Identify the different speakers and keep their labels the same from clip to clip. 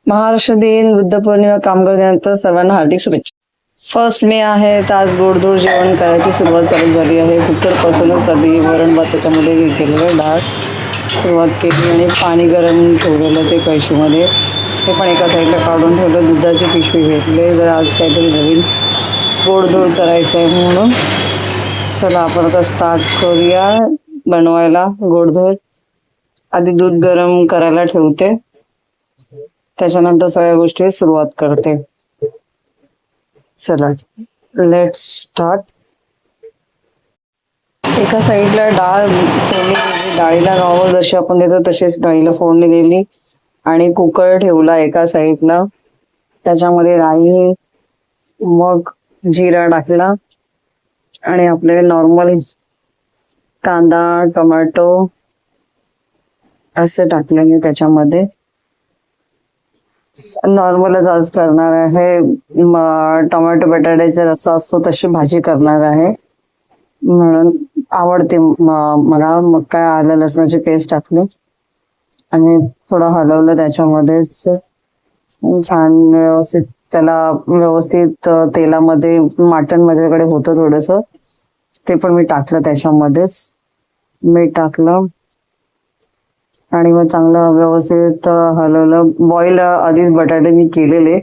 Speaker 1: महाराष्ट्र दिन, बुद्ध पौर्णिमा, कामगार दिनानिमित्त सर्वांना हार्दिक शुभेच्छा. 1 मे आहे, तर आज गोडधोड जेवण करायची सुरुवात चालू झाली आहे. कुकरपासूनच आधी वरण भात त्याच्यामध्ये हे केलेलं डाळ सुरुवात केली आणि पाणी गरम ठेवलेलं ते कळशीमध्ये. ते पण एका साईडला काढून ठेवलं. दुधाची पिशवी घेतले. जर आज काहीतरी नवीन गोडधोड करायचं आहे म्हणून चला आपण आता स्टार्ट करूया बनवायला गोडधोड. आधी दूध गरम करायला ठेवते, त्याच्यानंतर सगळ्या गोष्टी सुरुवात करते. चला लेट्स स्टार्ट. एका साईडला डाळ फोडणी दिली. डाळीला नॉर्मल जशी आपण देतो तशीच डाळीला फोडणी दिली आणि कुकर ठेवला एका साईडला. त्याच्यामध्ये राई, मग जिरा टाकला आणि आपले नॉर्मल कांदा, टोमॅटो असे टाकले मी त्याच्यामध्ये. नॉर्मलच आज करणार आहे. टोमॅटो बटाट्याचा रस्सा असतो तशी भाजी करणार आहे म्हणून आवडते मला. मग काय आलं लसणाची पेस्ट टाकली आणि थोडं हलवलं. त्याच्यामध्येच छान व्यवस्थित त्याला व्यवस्थित तेलामध्ये मटण माझ्याकडे होतं थोडंसं, ते पण मी टाकलं त्याच्यामध्येच. मीठ टाकलं आणि मग चांगलं व्यवस्थित हलवलं. बॉईल आधीच बटाटे मी केलेले,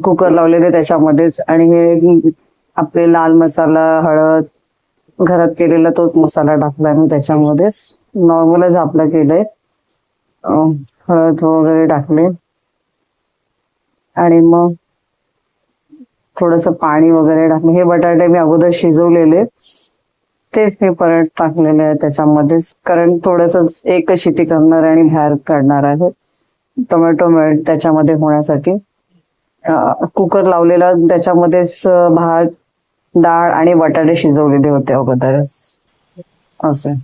Speaker 1: कुकर लावलेले त्याच्यामध्येच. आणि हे आपले लाल मसाला, हळद, घरात केलेला तोच मसाला टाकलाय मी त्याच्यामध्येच. नॉर्मलच आपलं केलंय. हळद वगैरे टाकले आणि मग थोडंसं पाणी वगैरे टाकले. हे बटाटे मी अगोदर शिजवलेले तेच मी परत टाकलेले आहे त्याच्यामध्येच, कारण थोडंसं एक शिटी करणार आहे आणि बाहेर काढणार आहे टोमॅटो मेल्ट त्याच्यामध्ये होण्यासाठी. कुकर लावलेला त्याच्यामध्येच भात, डाळ आणि बटाटे शिजवलेले होते अगोदरच असे.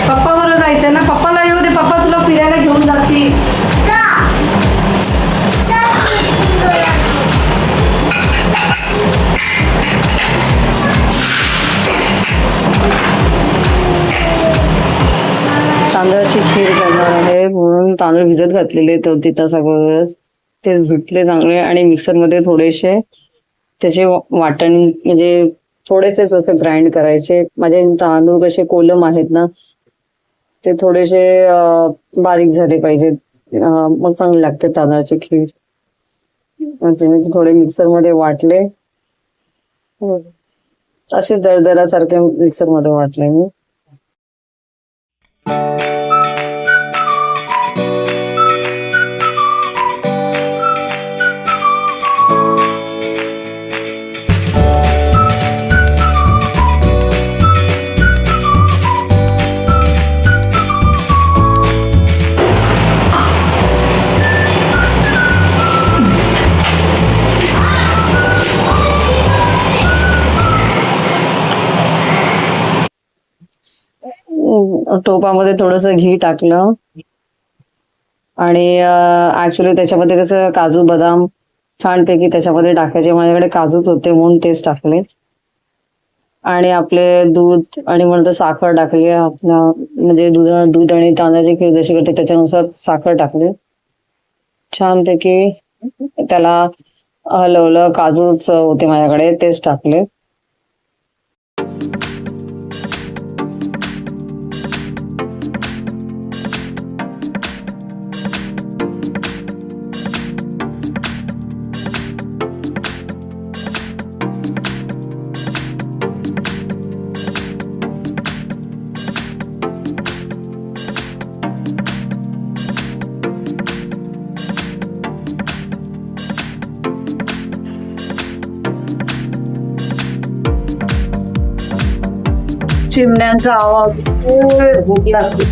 Speaker 1: पप्पा बरोबर जायचंय ना. पप्पाला येऊ दे, पप्पा तुला फिरायला घेऊन जातील. तांदळाची खीर करणार आहे म्हणून तांदूळ भिजत घातलेले 2-3 तास अगोदरच. ते धुतले चांगले आणि मिक्सरमध्ये थोडेसे त्याचे वाटण, म्हणजे थोडेसेच असं ग्राइंड करायचे. माझे तांदूळ कसे कोलम आहेत ना, ते थोडेसे बारीक झाले पाहिजेत, मग चांगली लागते तांदळाची खीर. तुम्ही थोडे मिक्सरमध्ये वाटले, असेच दरदरासारखे मिक्सरमध्ये वाटले मी. टोपामध्ये थोडंसं घी टाकलं आणि ऍक्च्युली त्याच्यामध्ये कसं काजू बदाम छानपैकी त्याच्यामध्ये टाकायचे. माझ्याकडे काजूच होते म्हणून तेच टाकले. आणि आपले दूध आणि म्हणतो साखर टाकली. आपला म्हणजे दूध आणि तांदळाची खीर जशी करते त्याच्यानुसार साखर टाकली. छानपैकी त्याला हलवलं. काजूच होते माझ्याकडे तेच टाकले. चिमण्यांचा आवाज भूक लागते.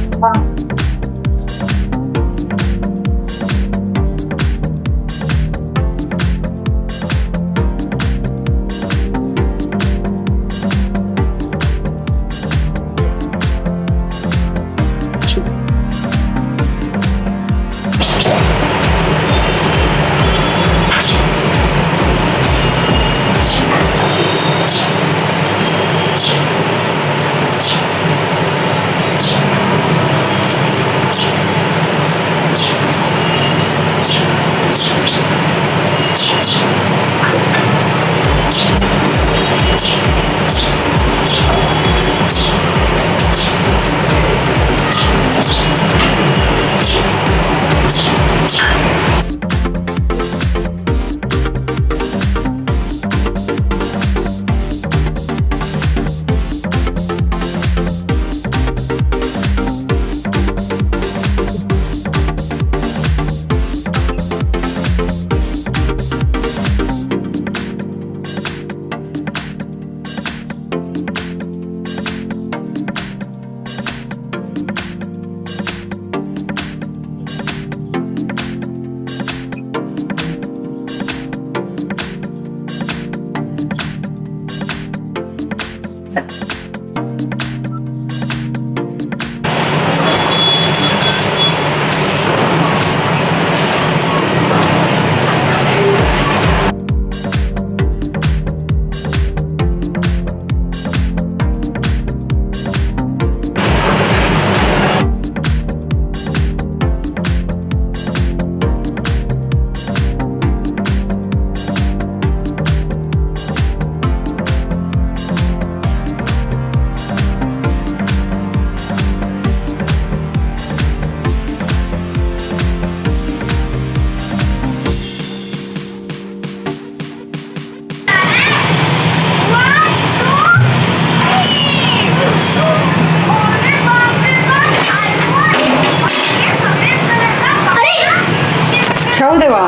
Speaker 1: ठेवू देवा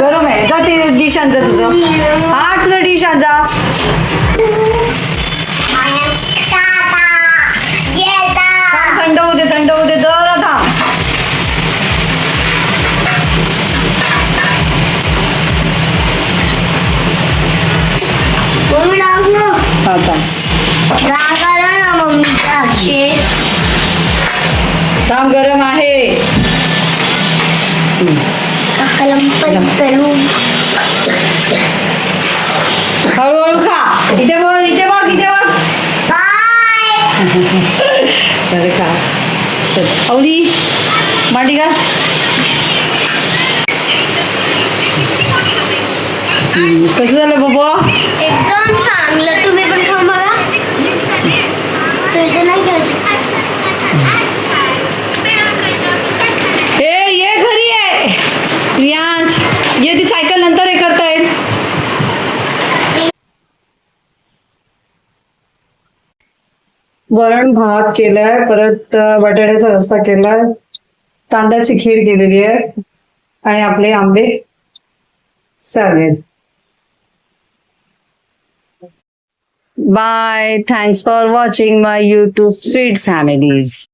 Speaker 1: गरम आहे. जा ते डिश आण जा तुझं. हा तुझं डिश आण जा. थंड होऊ दे थंड होऊ दे. जरा थांब. हा थांब गरम आहे. हळूहळू खा. इथे बघ इथे बघ इथे बघ. अरे खा. चल अवली मांडी का. कसं झालं बाबा.
Speaker 2: एकदम चांगलं. तुम्ही पण खा बघा. तुझं नाही घ्यायचं.
Speaker 1: ए ये घरी आहे रियांश. ये ती सायकल नंतर हे करता येईल. वरण भात केलाय. परत बटाट्याचा रस्सा केलाय. तांदळाची खीर केलेली आहे आणि आपले आंबे salad. Bye. Thanks for watching my YouTube sweet families.